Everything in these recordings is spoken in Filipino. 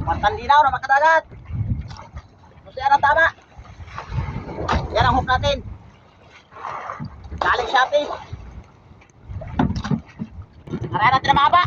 Pantandinaw na makadagat. Kasi yan ang tama. Yan ang hook natin. Galing Shopee. Kaya natin na mahaba.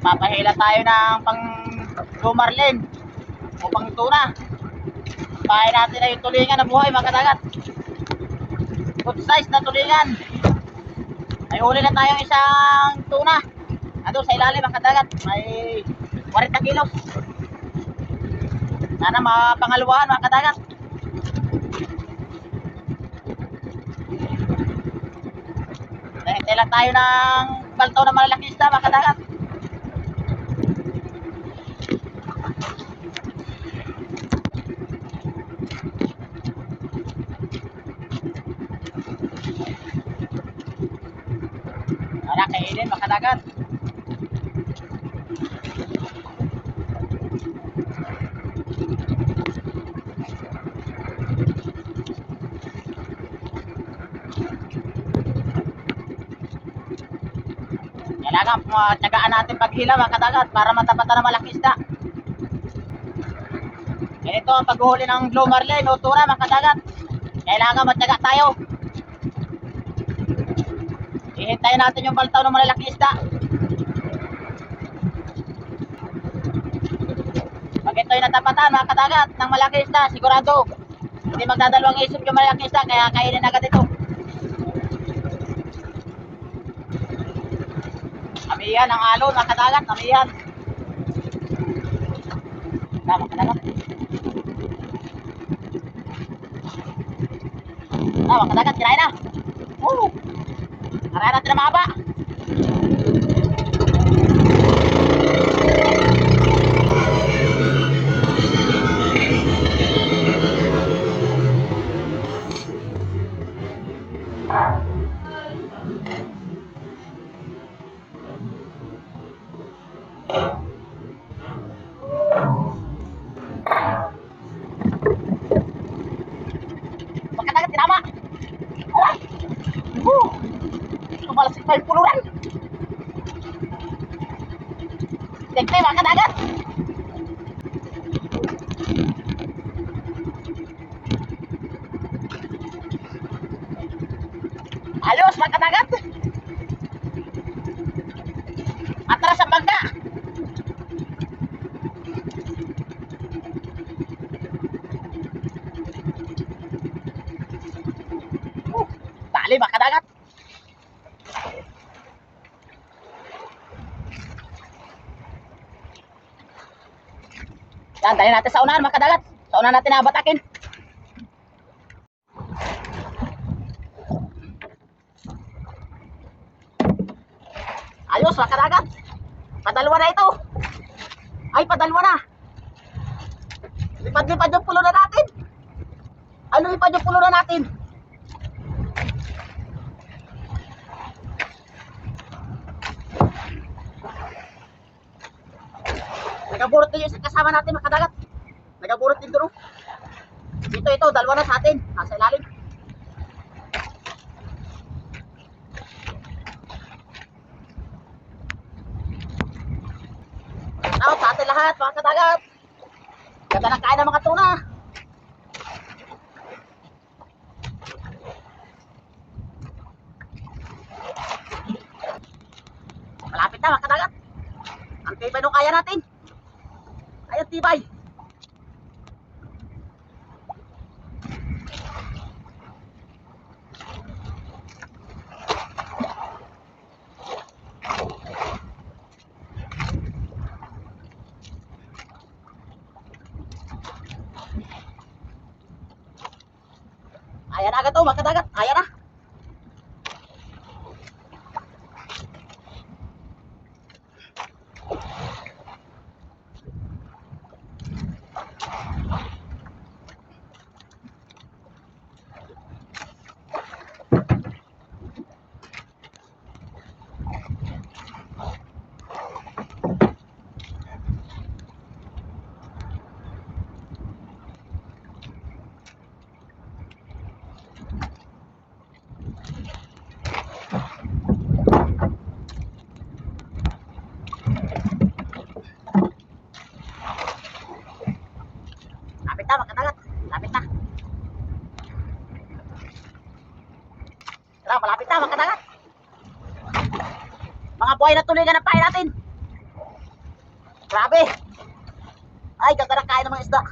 Papahila tayo ng pang lumarlin o pang tuna. Pahay natin na yung tulingan na buhay mga kadagat. Good size na tulingan. May huli na tayong isang tuna. Ando sa ilalim mga kadagat. May 40 kilos. Sana mapangaluhan mga kadagat. Hintay lang tayo ng baltaw na malalaking isda mga kadagat. Wala kainin mga kadagat. Kailangan tiyagaan natin paghila mga kadagat para matapatan ng malaking isda. Ganito ang paghuli ng blue marlin o tuna mga kadagat. Kailangan matyaga tayo. Ihintayin natin yung baltaw ng malalaking isda. Pag ito'y natapatan mga kadagat ng malaking isda, sigurado hindi magdadalawang isip yung malaking isda, kaya kainin agad ito. Amihan ang alon mga kadagat, amihan. Mga kadagat. Mga kadagat, kinain na. Kaya natin na mahaba. Pagkadagat, tinama. Tumalasik tayo puluran. Tegte mga kadagat. Ayos mga kadagat. Atras ang bangka. Dali mga kadagat. Yan, dali natin sa unahan mga kadagat. Sa unahan natin nabatakin. Ayos mga kadagat. Padalwa na ito. Ay, padalwa na. Lipad-lipad yung pulo na natin. Ano lipad yung pulo na natin? Nagaburot din yung kasama natin mga kadagat. Nagaburot din doon. Ito, dalawa na sa atin. Nasa ilalim. Out sa atin lahat mga kadagat. Ganda ng kain ng mga tuna. Malapit na mga kadagat. Ang tibay nung kaya natin. Ayun tibay. Ayan na agad to, mga kadagat. Ayan na. Lapit na, mga kadagat. Lapit na. Tara, malapit na, mga kadagat. Mga buhay na tulingan ang pahay natin. Grabe. Ay, ganda na kain ng mga isda.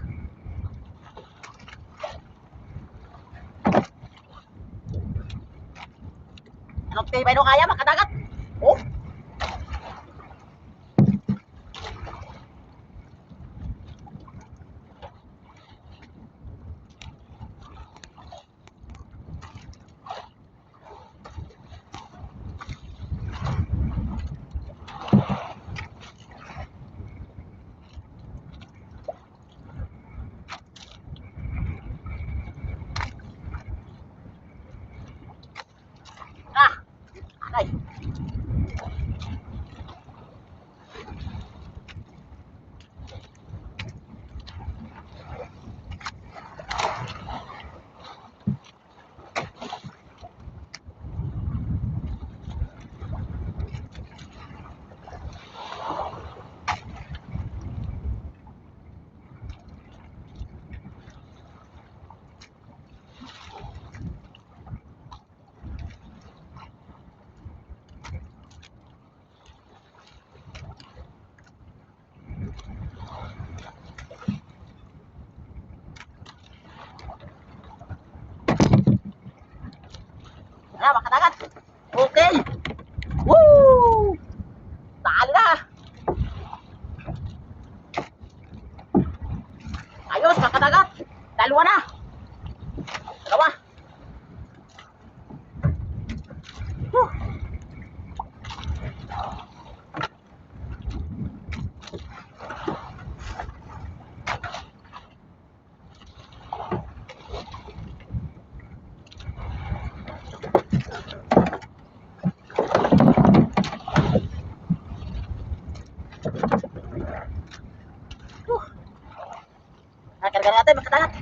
Anong tibay nung kaya, mga kadagat? Oh. Ah, anay. Tara, mga kadagat. Okay. Woo! Tali na. Ayos, mga kadagat. Dalawa na. Dalawa. Woo! Karga natin, mga kadagat.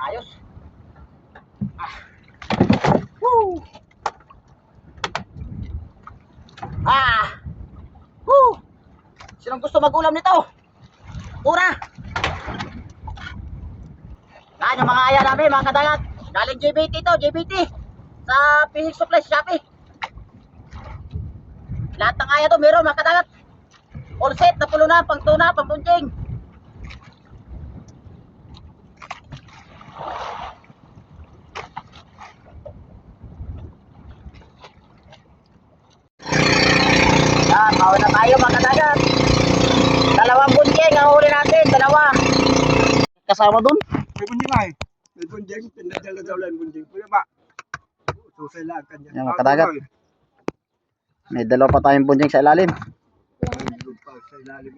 Ayos. Ah. Woo! Ah! Woo! Sinong gusto mag-ulam nito? Pura! Yan yung mga aya namin, mga kadagat. Galing JBT to, JBT. Sa Phoenix Supply Shopee. Lahat ng aya to meron, mga kadagat. All set, napulo na, pang tuna, pang bunjing. Yan, bawa na tayo, mga kadagat. Dalawang bunjing ang huli natin, dalawa. Kasama dun? May bunjing ay. May bunjing, pinadala daw lang bunjing. Kuya ba? Susay lang kanya. Yan, mga kadagat. May dalawa pa tayong bunjing sa ilalim. Sa ilalim.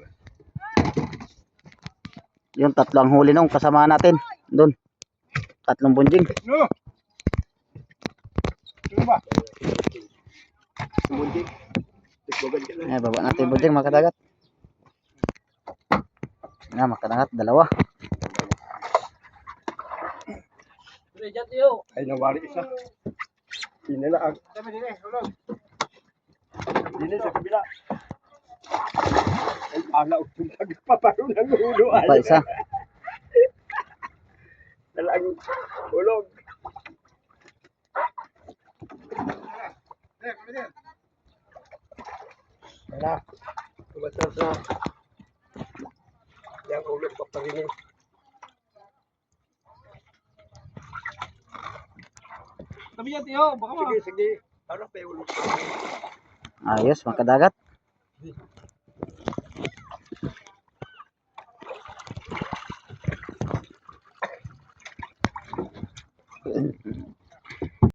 Yung tatlong huli nung kasama natin. Doon. Tatlong bunjing. No! Ano ba? Bunjing. Tikbagan ka na. Baba natin yung bunjing, mga kadagat. Yan, mga kadagat, dalawa. Ay, nawari isa. Pinalaan. Dili sa kabila. Ay, ala, nagpaparo ng ulo. Pa isa. Talang ulog. Wala. Basta sa yang ulo paparinig. Sabi niya, Tiyo, baka sige, sige. Para pa yung ulo. Ayos, mga kadagat.